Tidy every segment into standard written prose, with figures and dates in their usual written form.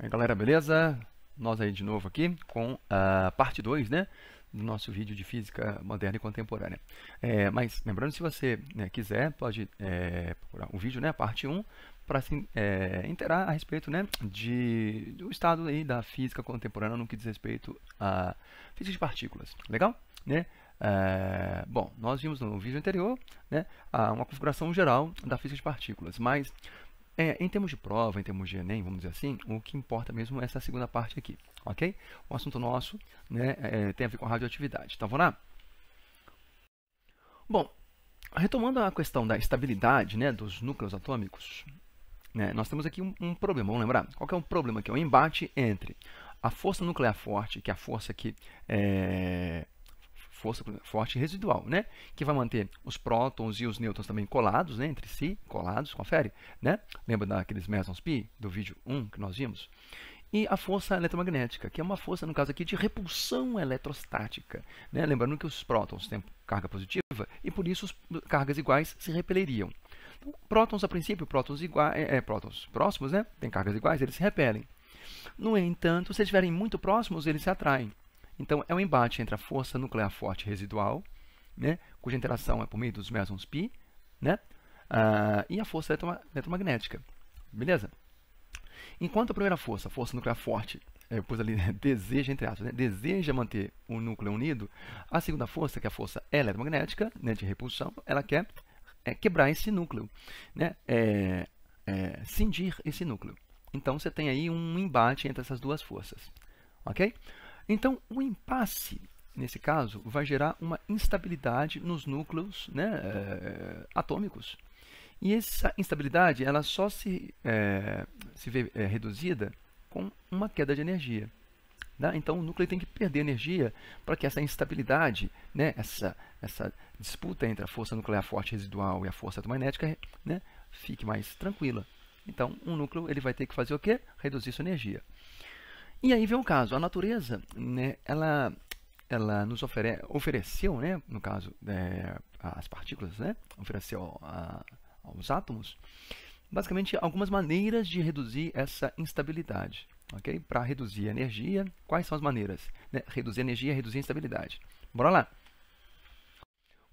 Aí, galera, beleza? Nós aí de novo aqui com a parte 2, né, do nosso vídeo de física moderna e contemporânea. Mas lembrando, se você, né, quiser, pode procurar o vídeo, né, parte 1, para se inteirar a respeito, né, do estado aí da física contemporânea no que diz respeito à física de partículas. Legal? Né? Bom, nós vimos no vídeo anterior, né, uma configuração geral da física de partículas, mas em termos de prova, em termos de Enem, vamos dizer assim, o que importa mesmo é essa segunda parte aqui, ok? O assunto nosso, né, tem a ver com a radioatividade. Então, vamos lá? Bom, retomando a questão da estabilidade, né, dos núcleos atômicos, né, nós temos aqui um problema, vamos lembrar? Qual que é o problema aqui? É um embate entre a força nuclear forte, que é a força que força forte residual, né? Que vai manter os prótons e os nêutrons também colados, né? Entre si, colados, confere, né? Lembra daqueles mesons pi do vídeo 1 que nós vimos? E a força eletromagnética, que é uma força, no caso aqui, de repulsão eletrostática, né? Lembrando que os prótons têm carga positiva e, por isso, cargas iguais se repeleriam. Então, prótons, a princípio, prótons próximos, né? Têm cargas iguais, eles se repelem. No entanto, se eles estiverem muito próximos, eles se atraem. Então, é um embate entre a força nuclear forte residual, né, cuja interação é por meio dos mesons pi, né, e a força eletromagnética. Beleza? Enquanto a primeira força, a força nuclear forte, eu pus ali, deseja, entre aspas, né, deseja manter o núcleo unido, a segunda força, que é a força eletromagnética, né, de repulsão, ela quer quebrar esse núcleo, né, cindir esse núcleo. Então, você tem aí um embate entre essas duas forças. Ok? Então, o impasse, nesse caso, vai gerar uma instabilidade nos núcleos, né, atômicos. E essa instabilidade ela só se vê reduzida com uma queda de energia. Né? Então, o núcleo tem que perder energia para que essa instabilidade, né, essa disputa entre a força nuclear forte residual e a força eletromagnética, né, fique mais tranquila. Então, o núcleo ele vai ter que fazer o quê? Reduzir sua energia. E aí vem um caso, a natureza, né, ela nos ofereceu, né, no caso, as partículas, né, ofereceu aos átomos, basicamente algumas maneiras de reduzir essa instabilidade. Okay? Para reduzir a energia, quais são as maneiras? Né? Reduzir a energia, reduzir a instabilidade. Bora lá!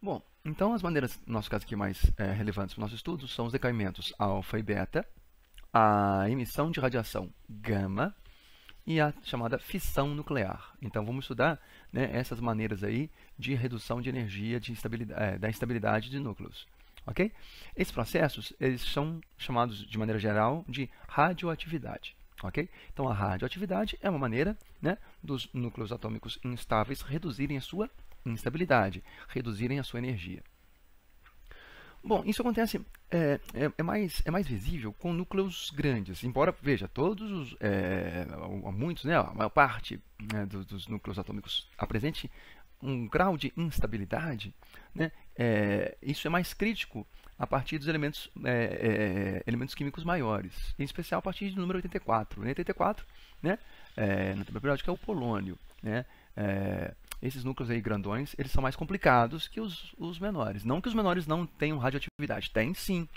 Bom, então as maneiras, no nosso caso aqui, mais relevantes para o nosso estudo são os decaimentos alfa e beta, a emissão de radiação gama, e a chamada fissão nuclear. Então, vamos estudar, né, essas maneiras aí de redução de energia da instabilidade de núcleos. Ok? Esses processos eles são chamados, de maneira geral, de radioatividade. Ok? Então, a radioatividade é uma maneira, né, dos núcleos atômicos instáveis reduzirem a sua instabilidade, reduzirem a sua energia. Bom, isso acontece, é mais visível com núcleos grandes, embora, veja, muitos, né, a maior parte, né, dos núcleos atômicos apresente um grau de instabilidade, né, isso é mais crítico a partir dos elementos químicos maiores, em especial a partir do número 84. O 84, né, na tabela periódica, é o polônio, né, esses núcleos aí grandões, eles são mais complicados que os menores. Não que os menores não tenham radioatividade, tem sim.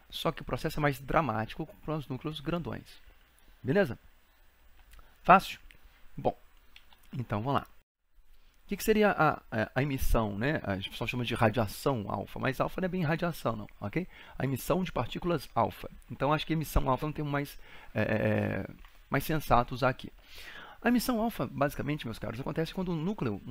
Só que o processo é mais dramático para os núcleos grandões. Beleza? Fácil? Bom, então vamos lá. O que seria a emissão, né? A gente só chama de radiação alfa, mas alfa não é bem radiação, não, ok? A emissão de partículas alfa. Então, acho que emissão alfa é um termo mais sensato usar aqui. A emissão alfa, basicamente, meus caros, acontece quando um núcleo,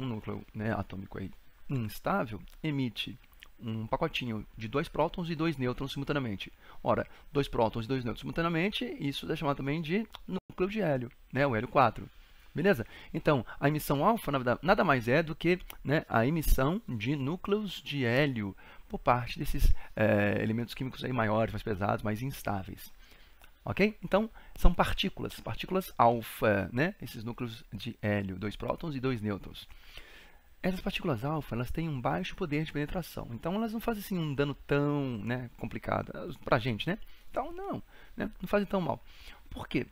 né, atômico aí, instável emite um pacotinho de 2 prótons e 2 nêutrons simultaneamente. Ora, 2 prótons e 2 nêutrons simultaneamente, isso é chamado também de núcleo de hélio, né, o hélio 4. Beleza? Então, a emissão alfa, na verdade, nada mais é do que, né, a emissão de núcleos de hélio por parte desses elementos químicos aí maiores, mais pesados, mais instáveis. Ok? Então, são partículas alfa, né? Esses núcleos de hélio, 2 prótons e 2 nêutrons. Essas partículas alfa, elas têm um baixo poder de penetração. Então, elas não fazem assim, um dano tão, né, complicado para a gente, né? Então, não fazem tão mal. Por quê?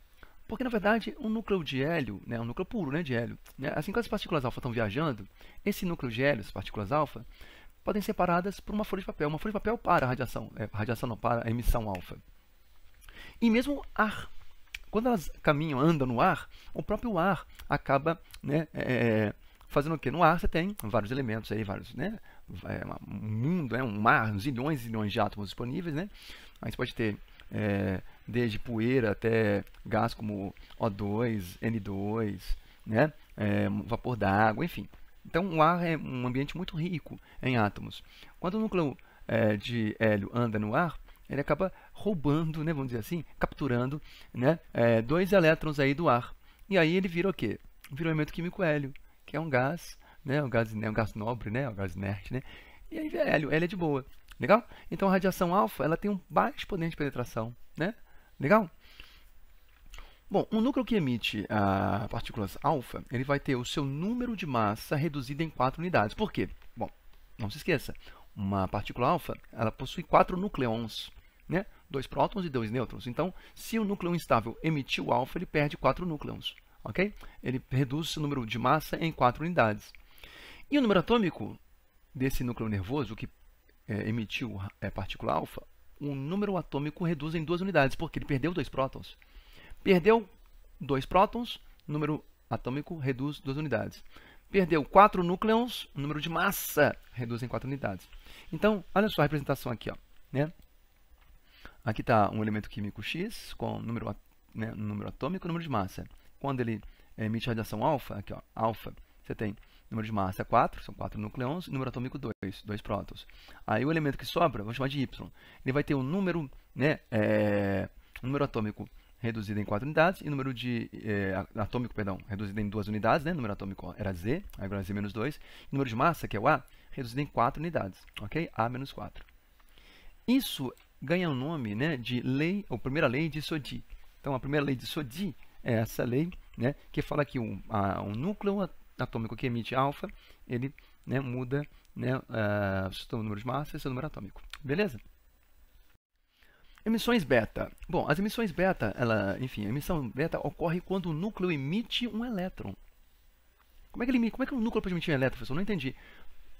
Porque, na verdade, um núcleo de hélio, né, um núcleo puro, né, de hélio, né, assim que as partículas alfa estão viajando, esse núcleo de hélio, as partículas alfa, podem ser separadas por uma folha de papel. Uma folha de papel para a radiação, para a emissão alfa. E mesmo ar quando elas caminham, andam no ar, o próprio ar acaba, né, fazendo o quê? No ar você tem vários elementos aí, vários, né, um mundo, um mar, zilhões e zilhões de átomos disponíveis, né? Aí você pode ter desde poeira até gás como O2, N2, né? Vapor d'água, enfim. Então, o ar é um ambiente muito rico em átomos. Quando o núcleo de hélio anda no ar, ele acaba roubando, né, vamos dizer assim, capturando, né, 2 elétrons aí do ar. E aí ele vira o quê? Vira o elemento químico hélio, que é um gás, né, um gás nobre, né, um gás inerte, né? E aí vira hélio, hélio é de boa. Legal? Então a radiação alfa, ela tem um baixo poder de penetração, né? Legal? Bom, um núcleo que emite partículas alfa, ele vai ter o seu número de massa reduzido em 4 unidades. Por quê? Bom, não se esqueça, uma partícula alfa, ela possui 4 nucleons, né? 2 prótons e 2 nêutrons. Então, se o núcleo instável emitiu alfa, ele perde 4 núcleons, ok? Ele reduz o seu número de massa em 4 unidades. E o número atômico desse núcleo nervoso, que emitiu partícula alfa, o número atômico reduz em 2 unidades, porque ele perdeu 2 prótons. Perdeu 2 prótons, número atômico reduz 2 unidades. Perdeu 4 núcleons, o número de massa reduz em 4 unidades. Então, olha só a representação aqui, ó, né? Aqui está um elemento químico X com número atômico e número de massa. Quando ele emite radiação alfa, aqui ó, alfa, você tem número de massa 4, são 4 nucleons, e número atômico 2, 2 prótons. Aí o elemento que sobra, vamos chamar de Y, ele vai ter um número, né, número atômico reduzido em 4 unidades, e número de atômico, perdão, reduzido em 2 unidades, né? Número atômico era Z, agora Z menos 2, e número de massa, que é o A, reduzido em 4 unidades, ok? A menos 4. Isso ganha o nome, né, de lei, ou primeira lei de Soddy. Então, a primeira lei de Soddy é essa lei, né, que fala que um núcleo atômico que emite alfa, ele, né, muda, né, o seu número de massa e seu número atômico. Beleza? Emissões beta. Bom, as emissões beta, a emissão beta ocorre quando o núcleo emite um elétron. Como é que o núcleo pode emitir um elétron, professor? Não entendi.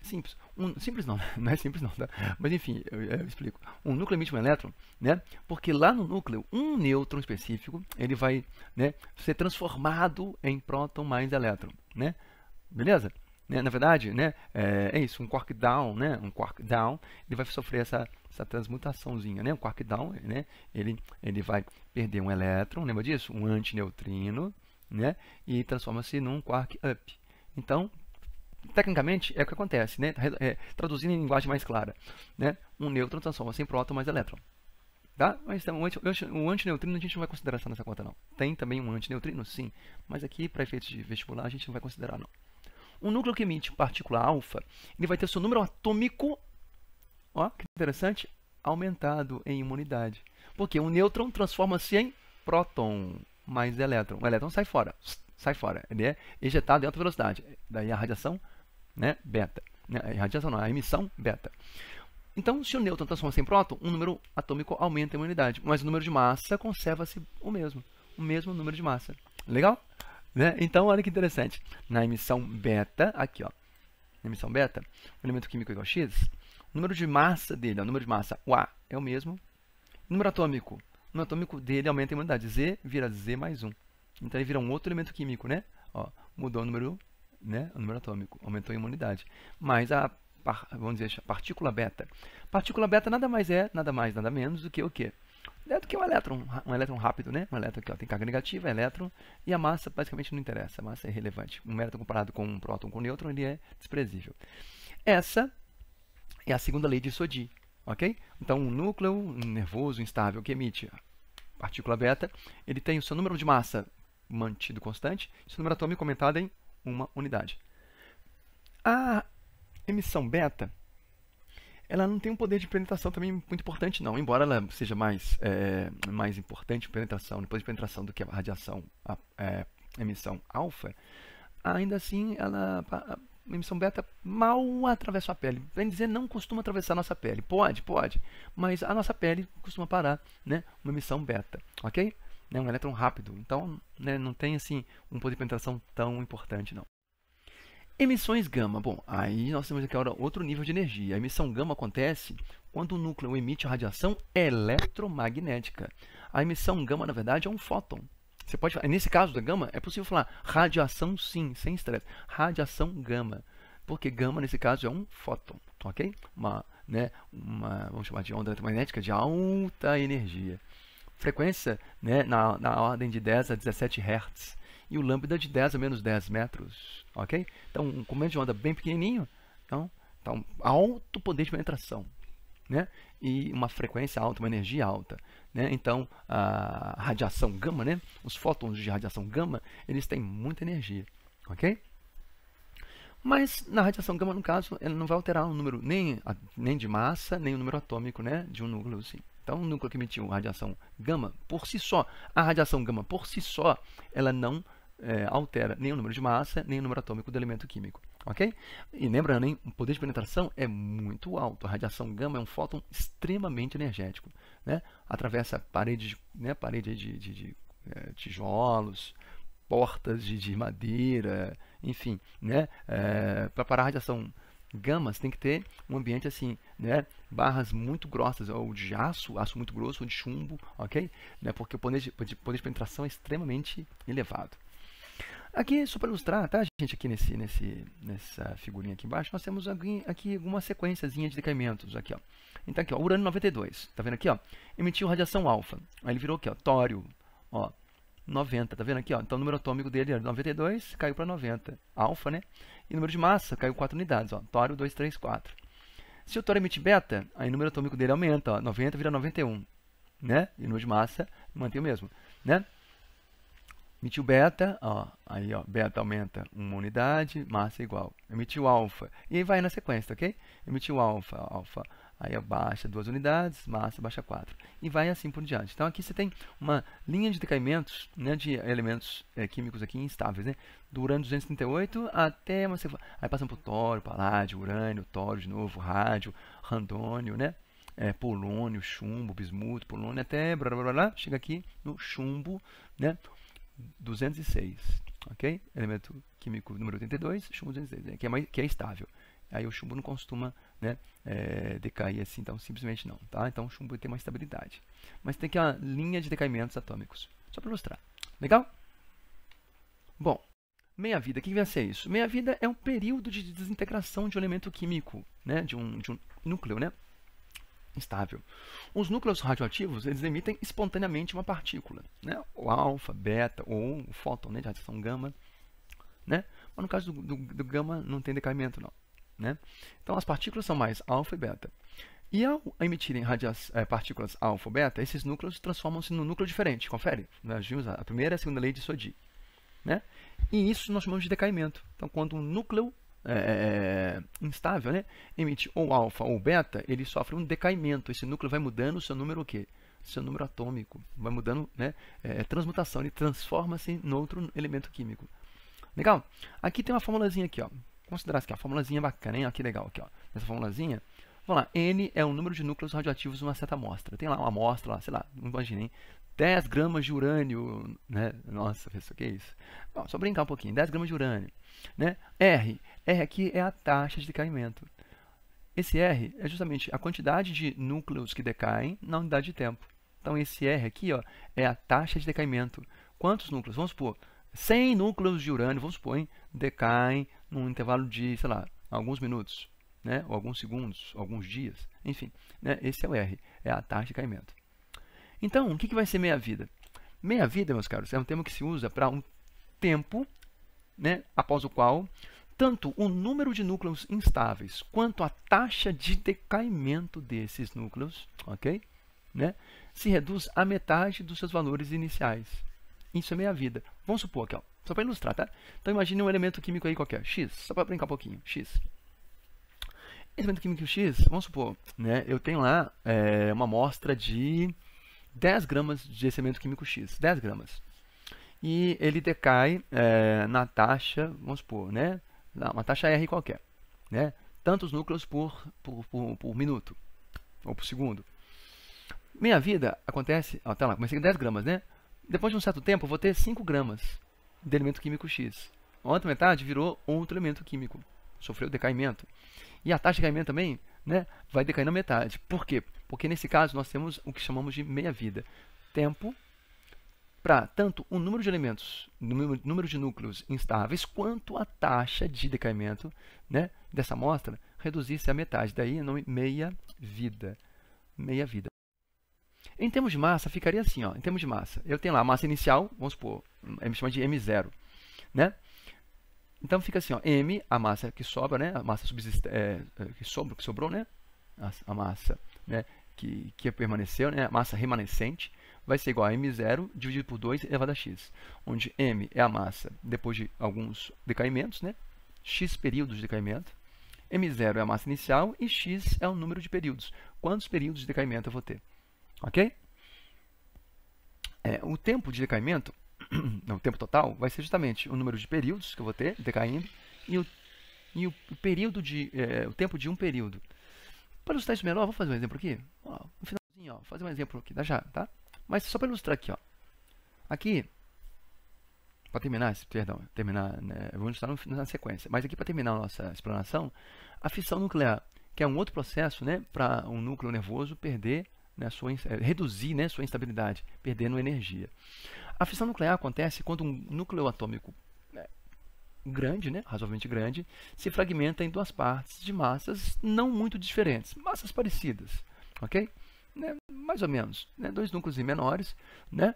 Simples. Simples não, não é simples não, tá? Mas enfim, eu explico. Um núcleo emite um elétron, né? Porque lá no núcleo, um nêutron específico, ele vai, né, ser transformado em próton mais elétron, né? Beleza? Na verdade, né, é isso, um quark down, né? Um quark down, ele vai sofrer essa transmutaçãozinha, né? Um quark down, né? Ele vai perder um elétron, lembra disso? Um antineutrino, né? E transforma-se num quark up. Então, tecnicamente, é o que acontece, né? Traduzindo em linguagem mais clara, né? Um nêutron transforma-se em próton mais elétron. Tá? Mas o antineutrino a gente não vai considerar nessa conta, não. Tem também um antineutrino? Sim. Mas aqui, para efeitos de vestibular, a gente não vai considerar, não. Um núcleo que emite partícula alfa, ele vai ter seu número atômico, ó, que interessante, aumentado em uma unidade. Porque um nêutron transforma-se em próton mais elétron. O elétron sai fora. Ele é ejetado em alta velocidade. Daí a radiação, né, beta. A radiação não, a emissão beta. Então, se o nêutron transforma-se em próton, o número atômico aumenta em uma unidade, mas o número de massa conserva-se o mesmo número de massa. Legal? Né? Então, olha que interessante. Na emissão beta, aqui ó, na emissão beta, o elemento químico é igual a X, o número de massa dele, o número de massa, o A, é o mesmo. O número atômico dele aumenta em uma unidade. Z vira Z mais 1. Então, ele vira um outro elemento químico, né? Ó, mudou o número, né? O número atômico, aumentou em uma unidade. Mas vamos dizer, a partícula beta. Partícula beta nada mais, nada menos do que o quê? Do que um elétron rápido, né? Um elétron que ó, tem carga negativa, elétron, e a massa basicamente não interessa, a massa é irrelevante. Um elétron comparado com um próton com um nêutron, ele é desprezível. Essa é a segunda lei de Soddy, ok? Então, um núcleo nervoso instável que emite partícula beta, ele tem o seu número de massa mantido constante, e seu número atômico aumentado em uma unidade. A emissão beta, ela não tem um poder de penetração também muito importante, não. Embora ela seja mais importante depois de penetração do que a radiação, a emissão alfa, ainda assim, a emissão beta mal atravessa a pele. Bem dizer, não costuma atravessar a nossa pele. Pode, mas a nossa pele costuma parar, né? Uma emissão beta, ok? Né? Um elétron rápido. Então, né, não tem assim um poder de penetração tão importante, não. Emissões gama. Bom, aí nós temos aqui agora outro nível de energia. A emissão gama acontece quando o núcleo emite radiação eletromagnética. A emissão gama, na verdade, é um fóton. Você pode, nesse caso da gama, é possível falar radiação sim, sem estresse. Radiação gama. Porque gama, nesse caso, é um fóton, ok? Vamos chamar de onda eletromagnética de alta energia. Frequência, né, na ordem de 10 a 17 Hz. E o lambda de 10 a menos 10 metros, ok? Então, um comprimento de onda bem pequenininho, então alto poder de penetração, né? E uma frequência alta, uma energia alta, né? Então, a radiação gama, né? Os fótons de radiação gama, eles têm muita energia, ok? Mas na radiação gama, no caso, ela não vai alterar o número nem de massa, nem o número atômico, né, de um núcleo. Assim. Então, um núcleo que emitiu radiação gama, por si só, a radiação gama por si só, ela não altera nem o número de massa, nem o número atômico do elemento químico. Ok? E lembrando, hein, o poder de penetração é muito alto. A radiação gama é um fóton extremamente energético. Né? Atravessa parede de tijolos, portas de madeira, enfim, né? Para parar a radiação gama, você tem que ter um ambiente assim, né? Barras muito grossas, ou de aço muito grosso, ou de chumbo, ok? Né? Porque o poder de penetração é extremamente elevado. Aqui, só para ilustrar, tá, gente, aqui nessa figurinha aqui embaixo, nós temos aqui alguma sequenciazinha de decaimentos, aqui, ó. Então, aqui, ó, urânio 92, tá vendo aqui, ó? Emitiu radiação alfa, aí ele virou aqui, ó, tório, ó, 90, tá vendo aqui, ó? Então o número atômico dele era 92, caiu para 90, alfa, né? E o número de massa caiu 4 unidades, ó, tório 2, 3, 4. Se o tório emite beta, aí o número atômico dele aumenta, ó, 90 vira 91, né? E o número de massa mantém o mesmo, né? Emitiu beta, ó, aí ó, beta aumenta 1 unidade, massa igual. Emitiu alfa, e aí vai na sequência, ok? Emitiu alfa, aí baixa 2 unidades, massa baixa 4. E vai assim por diante. Então aqui você tem uma linha de decaimentos, né, de elementos químicos aqui instáveis, né? Do urânio 238 até aí passando por tório, paládio, urânio, tório de novo, rádio, randônio, né? Polônio, chumbo, bismuto, polônio, até chega aqui no chumbo, né? 206, ok? Elemento químico número 82, chumbo 206, né? que é estável. Aí o chumbo não costuma, né, decair assim, então simplesmente não, tá? Então o chumbo tem uma estabilidade. Mas tem aqui uma linha de decaimentos atômicos, só para ilustrar. Legal? Bom, meia-vida, o que vai ser isso? Meia-vida é um período de desintegração de um elemento químico, né, de um núcleo, né, instável. Os núcleos radioativos, eles emitem espontaneamente uma partícula, né? O alfa, beta ou o fóton, né, de radiação gama, né? Mas no caso do gama não tem decaimento não, né? Então as partículas são mais alfa e beta. E ao emitirem partículas alfa ou beta, esses núcleos transformam-se num núcleo diferente. Confere? Nós vimos a primeira e a segunda lei de Soddy, né? E isso nós chamamos de decaimento. Então quando um núcleo instável, né, emite ou alfa ou beta, ele sofre um decaimento. Esse núcleo vai mudando o seu número o quê? Seu número atômico. Vai mudando, né, transmutação. Ele transforma-se em outro elemento químico. Legal? Aqui tem uma formulazinha aqui, ó. Considerar que a formulazinha é bacana, hein? Aqui legal, aqui, ó. Essa formulazinha, vamos lá. N é o número de núcleos radioativos de uma certa amostra. Tem lá uma amostra, lá, sei lá, não imaginem. 10 gramas de urânio, né? Nossa, pessoal, que é isso? Bom, só brincar um pouquinho. 10 gramas de urânio, né? R aqui é a taxa de decaimento. Esse R é justamente a quantidade de núcleos que decaem na unidade de tempo. Então, esse R aqui, ó, é a taxa de decaimento. Quantos núcleos? Vamos supor, 100 núcleos de urânio, vamos supor, hein, decaem num intervalo de, sei lá, alguns minutos, né? Ou alguns segundos, alguns dias, enfim, né? Esse é o R, é a taxa de decaimento. Então, o que vai ser meia-vida? Meia-vida, meus caros, é um termo que se usa para um tempo, né, após o qual tanto o número de núcleos instáveis quanto a taxa de decaimento desses núcleos, ok, né, se reduz à metade dos seus valores iniciais. Isso é meia-vida. Vamos supor aqui, ó, só para ilustrar, tá? Então imagine um elemento químico aí qualquer, X, só para brincar um pouquinho, X. Esse elemento químico X, vamos supor, né, eu tenho lá uma amostra de 10 gramas de esse elemento químico X, 10 gramas. E ele decai na taxa, vamos supor, né, uma taxa R qualquer, né, tantos núcleos por minuto, ou por segundo. Meia-vida acontece, ó, tá lá, comecei com 10 gramas, né? Depois de um certo tempo, eu vou ter 5 gramas de elemento químico X. A outra metade virou outro elemento químico, sofreu decaimento. E a taxa de decaimento também, né, vai decair na metade. Por quê? Porque nesse caso nós temos o que chamamos de meia-vida. Tempo para tanto o número de elementos, número de núcleos instáveis, quanto a taxa de decaimento, né, dessa amostra reduzir-se à metade. Daí o nome meia-vida. Meia-vida. Em termos de massa, ficaria assim, ó, em termos de massa. Eu tenho lá a massa inicial, vamos supor, a gente chama de M0, né? Então fica assim, ó, M, a massa que sobra, né? A massa que sobrou, né? A massa, né, que permaneceu, né? A massa remanescente vai ser igual a M0 dividido por 2 elevado a x, onde M é a massa depois de alguns decaimentos, né? X períodos de decaimento. M0 é a massa inicial e x é o número de períodos. Quantos períodos de decaimento eu vou ter? Ok? O tempo de decaimento, não, o tempo total, vai ser justamente o número de períodos que eu vou ter decaindo e o período o tempo de um período. Para ilustrar isso melhor, vou fazer um exemplo aqui. Ó, no finalzinho, ó, vou fazer um exemplo aqui, já, tá? Mas só para ilustrar aqui, ó. Aqui, para terminar, né, vamos ilustrar na sequência. Mas aqui para terminar a nossa explanação, a fissão nuclear, que é um outro processo, né, para um núcleo nervoso perder, né, reduzir, né, sua instabilidade, perdendo energia. A fissão nuclear acontece quando um núcleo atômico grande, né, razoavelmente grande, se fragmenta em duas partes de massas não muito diferentes, massas parecidas, ok? Né, mais ou menos, né, dois núcleos menores, né?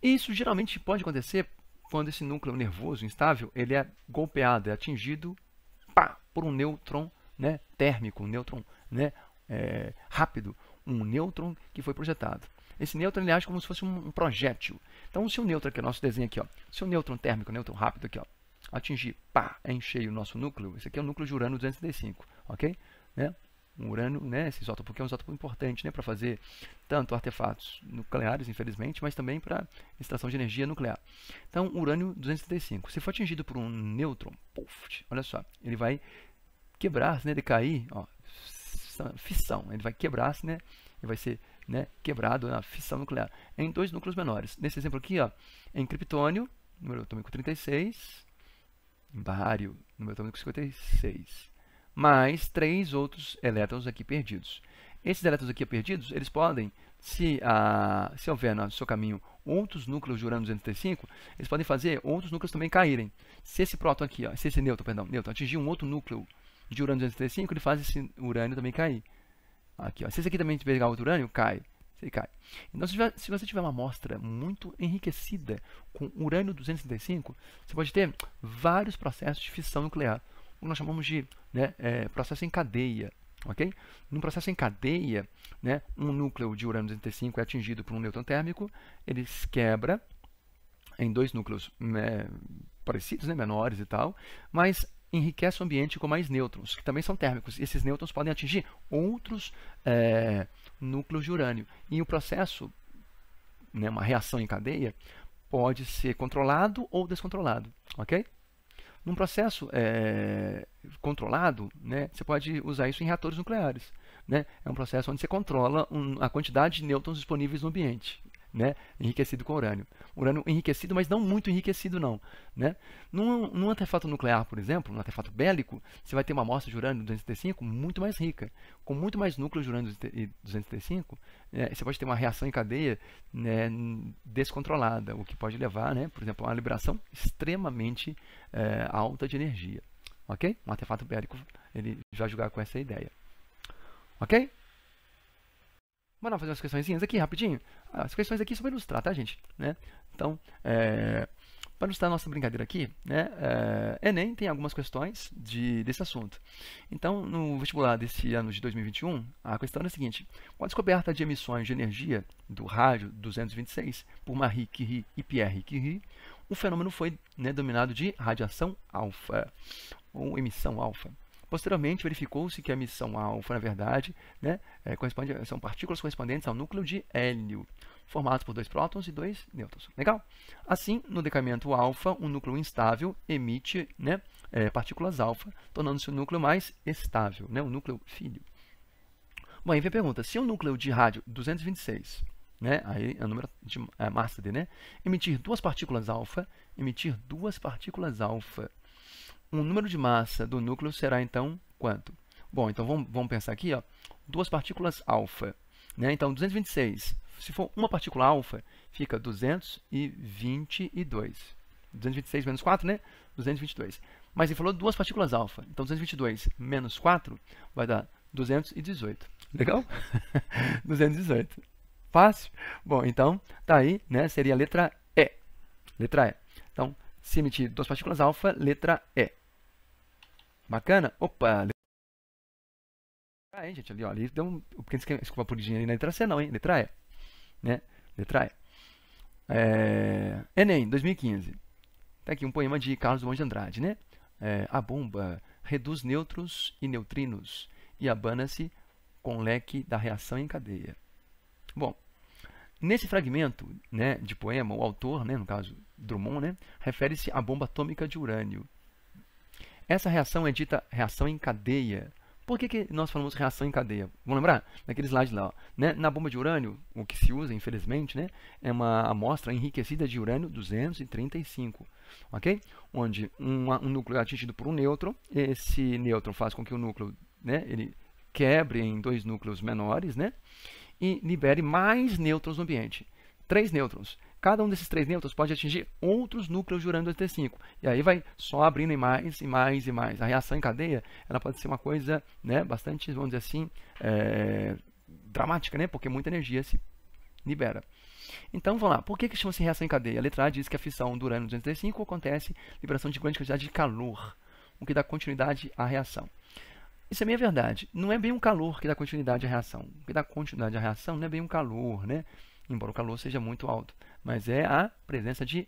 Isso geralmente pode acontecer quando esse núcleo nervoso instável ele é golpeado, é atingido por um nêutron, né, térmico, um nêutron, né, rápido, um nêutron que foi projetado. Esse nêutron ele age como se fosse um projétil. Então, se o nêutron, que é o nosso desenho aqui, ó, se o nêutron térmico, o nêutron rápido aqui, ó, atingir, encher o nosso núcleo, esse aqui é o núcleo de urânio 235, ok? Né? Um urânio, né, esse isótopo aqui é um isótopo importante, né, para fazer tanto artefatos nucleares, infelizmente, mas também para extração de energia nuclear. Então, urânio 235, se for atingido por um nêutron, olha só, ele vai quebrar, né, decair, ó, fissão, ele vai quebrar-se, né, e vai ser, né, quebrado na fissão nuclear em dois núcleos menores. Nesse exemplo aqui, ó, em criptônio, número atômico 36, bário, número atômico 56, mais 3 outros elétrons aqui perdidos. Esses elétrons aqui perdidos, eles podem, se houver no seu caminho outros núcleos de urânio 235, eles podem fazer outros núcleos também caírem. Se esse próton aqui, ó, se esse nêutron atingir um outro núcleo de urânio 235, ele faz esse urânio também cair. Aqui, ó. Se esse aqui também pegar outro urânio, cai. Ele cai. Então, se você tiver uma amostra muito enriquecida com urânio 235, você pode ter vários processos de fissão nuclear, o que nós chamamos de, né, processo em cadeia. Okay? Num processo em cadeia, né, um núcleo de urânio 235 é atingido por um nêutron térmico, ele se quebra em dois núcleos parecidos, né, menores e tal, mas enriquece o ambiente com mais nêutrons, que também são térmicos. E esses nêutrons podem atingir outros núcleos de urânio. E o processo, né, uma reação em cadeia, pode ser controlado ou descontrolado. Ok? Num processo controlado, né, você pode usar isso em reatores nucleares. Né? É um processo onde você controla a quantidade de nêutrons disponíveis no ambiente. Né, enriquecido com urânio. Urânio enriquecido, mas não muito enriquecido, não. Né? Num artefato nuclear, por exemplo, num artefato bélico, você vai ter uma amostra de urânio 235 muito mais rica. Com muito mais núcleos de urânio 235, você pode ter uma reação em cadeia, né, descontrolada, o que pode levar, né, por exemplo, a uma liberação extremamente alta de energia. Ok? Um artefato bélico ele vai jogar com essa ideia. Ok? Vamos fazer umas questõezinhas aqui, rapidinho. As questões aqui só para ilustrar, tá, gente? Né? Então, para ilustrar a nossa brincadeira aqui, né, Enem tem algumas questões desse assunto. Então, no vestibular desse ano de 2021, a questão é a seguinte. Com a descoberta de emissões de energia do rádio 226 por Marie Curie e Pierre Curie, o fenômeno foi, né, denominado de radiação alfa, ou emissão alfa. Posteriormente, verificou-se que a emissão alfa, na verdade, né, são partículas correspondentes ao núcleo de hélio, formados por 2 prótons e 2 nêutrons. Legal? Assim, no decaimento alfa, um núcleo instável emite, né, partículas alfa, tornando-se o núcleo mais estável, né, o núcleo filho. Bom, aí vem a pergunta, se um núcleo de rádio 226, né, aí é o número de massa dele, né, emitir duas partículas alfa, o número de massa do núcleo será, então, quanto? Bom, então vamos pensar aqui, ó, duas partículas alfa. Né? Então, 226 Se for uma partícula alfa, fica 222. 226 menos 4, né? 222. Mas ele falou duas partículas alfa. Então, 222 menos 4 vai dar 218. Legal? 218. Fácil? Bom, então, tá aí, né? Seria a letra E. Letra E. Então, se emitir duas partículas alfa, letra E. Bacana? Opa! Gente, ali, ó, ali deu um pequeno escova puridinha ali na letra C, não, hein? Letra E. Né? Letra E. Enem, 2015. Tá aqui um poema de Carlos Drummond de Andrade, né? A bomba reduz nêutrons e neutrinos e abana-se com o leque da reação em cadeia. Bom, nesse fragmento, né, de poema, o autor, né, no caso Drummond, né, refere-se à bomba atômica de urânio. Essa reação é dita reação em cadeia. Por que nós falamos reação em cadeia? Vamos lembrar? Naquele slide lá. Ó, né? Na bomba de urânio, o que se usa, infelizmente, né, é uma amostra enriquecida de urânio 235. Okay? Onde um núcleo é atingido por um nêutron. Esse nêutron faz com que o núcleo, né, ele quebre em dois núcleos menores, né, e libere mais nêutrons no ambiente. 3 nêutrons. Cada um desses 3 nêutrons pode atingir outros núcleos de urânio 235. E aí vai só abrindo em mais e mais e mais. A reação em cadeia, ela pode ser uma coisa, né, bastante, vamos dizer assim, dramática, né, porque muita energia se libera. Então, vamos lá. Por que chama-se reação em cadeia? A letra A diz que a fissão do urânio 235 acontece liberação de grande quantidade de calor, o que dá continuidade à reação. Isso é meio verdade. Não é bem um calor que dá continuidade à reação. O que dá continuidade à reação não é bem um calor, né? Embora o calor seja muito alto, mas é a presença de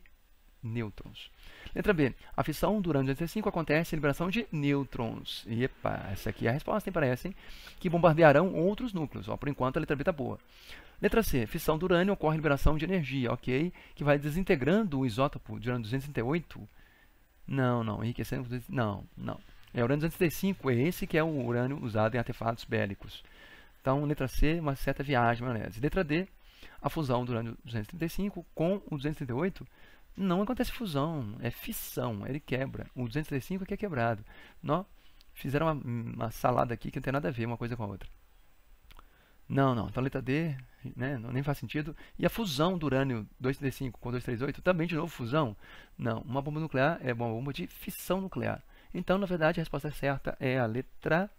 nêutrons. Letra B. A fissão do urânio 235 acontece a liberação de nêutrons. E, epa, essa aqui é a resposta, hein, parece, hein? Que bombardearão outros núcleos. Ó, por enquanto, a letra B está boa. Letra C. Fissão do urânio ocorre liberação de energia, ok? Que vai desintegrando o isótopo de urânio 238. Não. Enriquecendo... Não. O urânio 235 é esse que é o urânio usado em artefatos bélicos. Então, letra C, uma certa viagem, maionese. Letra D. A fusão do urânio 235 com o 238 não acontece fusão, é fissão, ele quebra. O 235 aqui é quebrado. Não, fizeram uma salada aqui que não tem nada a ver uma coisa com a outra. Não. Então, letra D, né, nem faz sentido. E a fusão do urânio 235 com 238, também de novo fusão? Não, uma bomba nuclear é uma bomba de fissão nuclear. Então, na verdade, a resposta certa é a letra...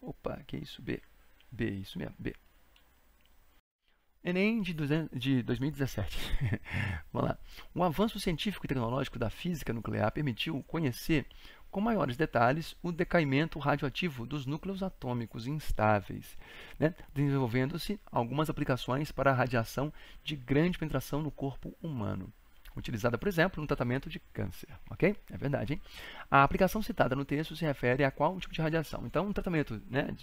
Opa, que isso? B, isso mesmo, B. Enem de 2017. Vamos lá. O avanço científico e tecnológico da física nuclear permitiu conhecer com maiores detalhes o decaimento radioativo dos núcleos atômicos instáveis, né? Desenvolvendo-se algumas aplicações para a radiação de grande penetração no corpo humano, utilizada, por exemplo, no tratamento de câncer. Ok? É verdade, hein? A aplicação citada no texto se refere a qual tipo de radiação? Então, um tratamento, né,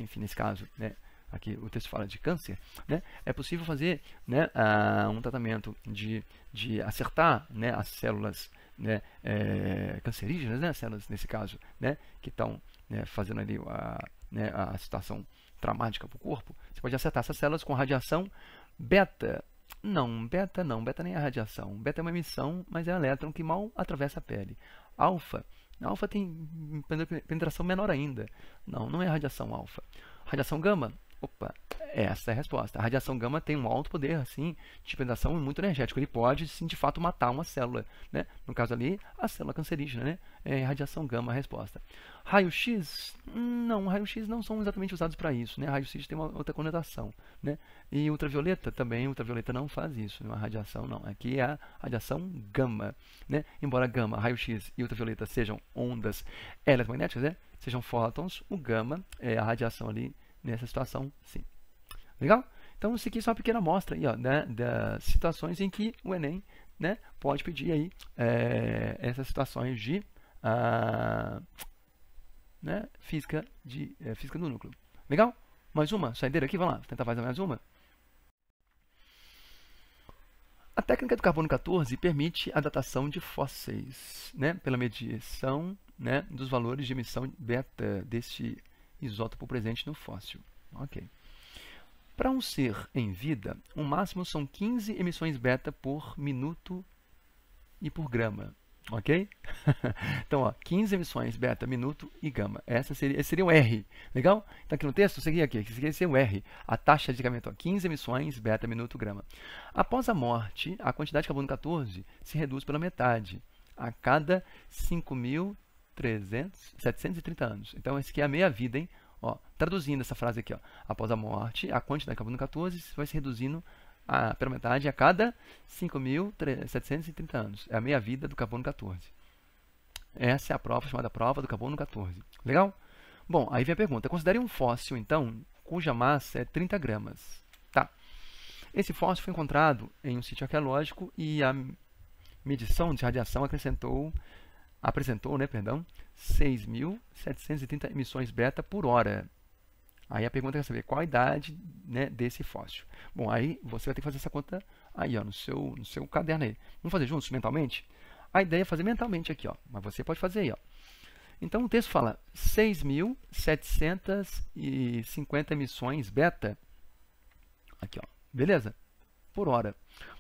enfim, nesse caso, né, aqui o texto fala de câncer, né, é possível fazer, né, um tratamento de acertar, né, as células, né, cancerígenas, né, células nesse caso, né, que estão, né, fazendo ali a situação traumática para o corpo. Você pode acertar essas células com radiação beta. Não, beta nem é radiação. Beta é uma emissão, mas é um elétron que mal atravessa a pele. Alfa tem penetração menor ainda. Não é radiação alfa. Radiação gama, opa, essa é a resposta. A radiação gama tem um alto poder, assim, de penetração muito energético. Ele pode, sim, de fato, matar uma célula, né? No caso ali, a célula cancerígena, né? É radiação gama a resposta. Raio-X? Não, raio-X não são exatamente usados para isso, né? Raio-X tem uma outra conotação, né? E ultravioleta também, ultravioleta não faz isso, não é radiação, não. Aqui é a radiação gama, né? Embora gama, raio-X e ultravioleta sejam ondas eletromagnéticas, né? Sejam fótons, o gama é a radiação ali nessa situação, sim. Legal? Então, isso aqui é só uma pequena amostra aí, ó, né, das situações em que o Enem, né, pode pedir aí essas situações de né, física do núcleo. Legal? Mais uma saideira aqui, vamos lá, tentar fazer mais uma. A técnica do carbono 14 permite a datação de fósseis, né, pela medição, né, dos valores de emissão beta deste isótopo presente no fóssil. Ok. Para um ser em vida, o máximo são 15 emissões beta por minuto e por grama. Ok? Então, ó, 15 emissões beta, minuto e gama. Esse seria o R. Legal? Então, aqui no texto, seguir aqui. Esse seria o R. A taxa de decamento, ó, 15 emissões beta, minuto, grama. Após a morte, a quantidade de carbono 14 se reduz pela metade a cada 5.730 anos. Então, esse aqui é a meia-vida, hein? Ó, traduzindo essa frase aqui, ó, após a morte, a quantidade de carbono 14 vai se reduzindo pela metade a cada 5.730 anos. É a meia-vida do carbono 14. Essa é a prova chamada prova do carbono 14. Legal? Bom, aí vem a pergunta. Considere um fóssil, então, cuja massa é 30 gramas. Tá. Esse fóssil foi encontrado em um sítio arqueológico e a medição de radiação apresentou 6.730 emissões beta por hora. Aí a pergunta é saber qual a idade, né, desse fóssil. Bom, aí você vai ter que fazer essa conta aí, ó, no seu caderno aí. Vamos fazer juntos, mentalmente? A ideia é fazer mentalmente aqui, ó, mas você pode fazer aí, ó. Então o texto fala 6.750 emissões beta, aqui, ó, beleza? Por hora.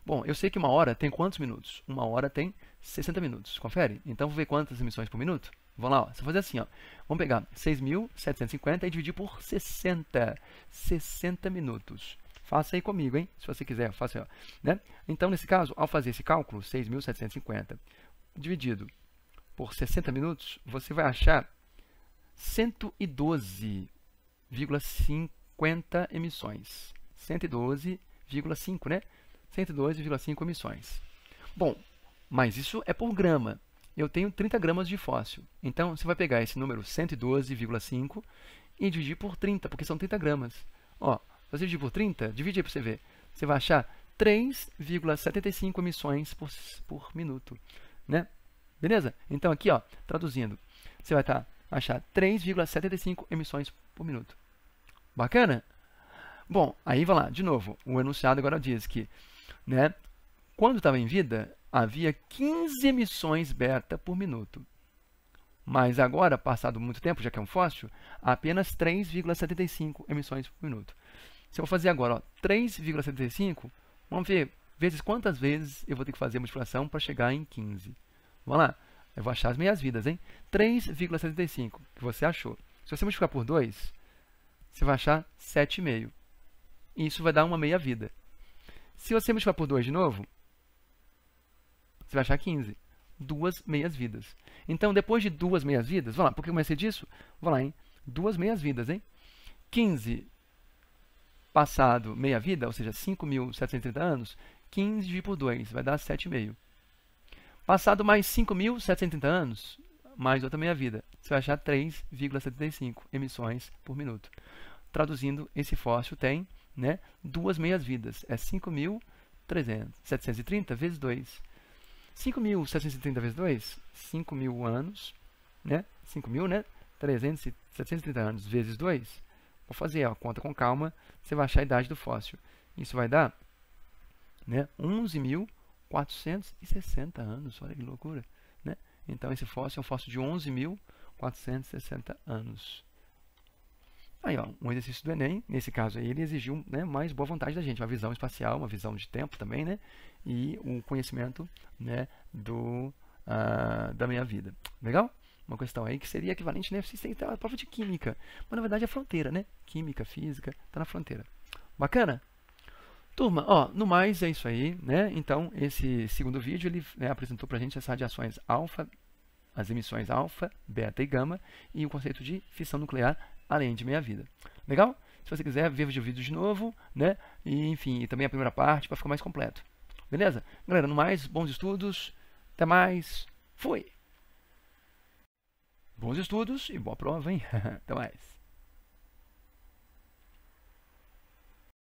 Bom, eu sei que uma hora tem quantos minutos? Uma hora tem 60 minutos, confere? Então vou ver quantas emissões por minuto. Vamos lá, ó. Você vai fazer assim, ó. Vamos pegar 6.750 e dividir por 60. 60 minutos. Faça aí comigo, hein? Se você quiser, faça aí, ó, né? Então, nesse caso, ao fazer esse cálculo, 6.750 dividido por 60 minutos, você vai achar 112,50 emissões. 112,5, né? 112,5 emissões. Bom, mas isso é por grama. Eu tenho 30 gramas de fóssil. Então, você vai pegar esse número 112,5 e dividir por 30, porque são 30 gramas. Ó, você dividir por 30, divide aí para você ver. Você vai achar 3,75 emissões por minuto, né? Beleza? Então, aqui, ó, traduzindo, você vai achar 3,75 emissões por minuto. Bacana? Bom, aí vai lá, de novo, o enunciado agora diz que, né, quando estava em vida, havia 15 emissões beta por minuto. Mas agora, passado muito tempo, já que é um fóssil, há apenas 3,75 emissões por minuto. Se eu for fazer agora 3,75, vamos ver vezes quantas vezes eu vou ter que fazer a multiplicação para chegar em 15. Vamos lá, eu vou achar as meias-vidas, hein? 3,75, que você achou. Se você multiplicar por 2, você vai achar 7,5. Isso vai dar uma meia-vida. Se você multiplicar por 2 de novo, você vai achar 15. 2 meias-vidas. Então, depois de 2 meias-vidas, vamos lá, por que eu comecei disso? Vamos lá, hein? 2 meias-vidas, hein? 15 passado meia-vida, ou seja, 5.730 anos, 15 dividido por 2, vai dar 7,5. Passado mais 5.730 anos, mais outra meia-vida, você vai achar 3,75 emissões por minuto. Traduzindo, esse fóssil tem, né, 2 meias-vidas. É 5.730 vezes 2. 5.730 vezes 2, 5.000 anos, né? 5.000, né? 730 anos vezes 2. Vou fazer a conta com calma, você vai achar a idade do fóssil. Isso vai dar, né, 11.460 anos. Olha que loucura, né? Então, esse fóssil é um fóssil de 11.460 anos. Aí, ó, um exercício do Enem, nesse caso aí, ele exigiu, né, mais boa vontade da gente, uma visão espacial, uma visão de tempo também, né, e um conhecimento, né, da minha vida. Legal? Uma questão aí que seria equivalente, né, se tem a prova de química, mas na verdade é fronteira, né? Química, física, está na fronteira. Bacana? Turma, ó, no mais é isso aí, né? Então, esse segundo vídeo, ele, né, apresentou para a gente as radiações alfa, as emissões alfa, beta e gama, e o conceito de fissão nuclear, além de meia-vida. Legal? Se você quiser, veja o vídeo de novo, né? E, enfim, e também a primeira parte para ficar mais completo. Beleza? Galera, no mais, bons estudos. Até mais. Fui! Bons estudos e boa prova, hein? Até mais.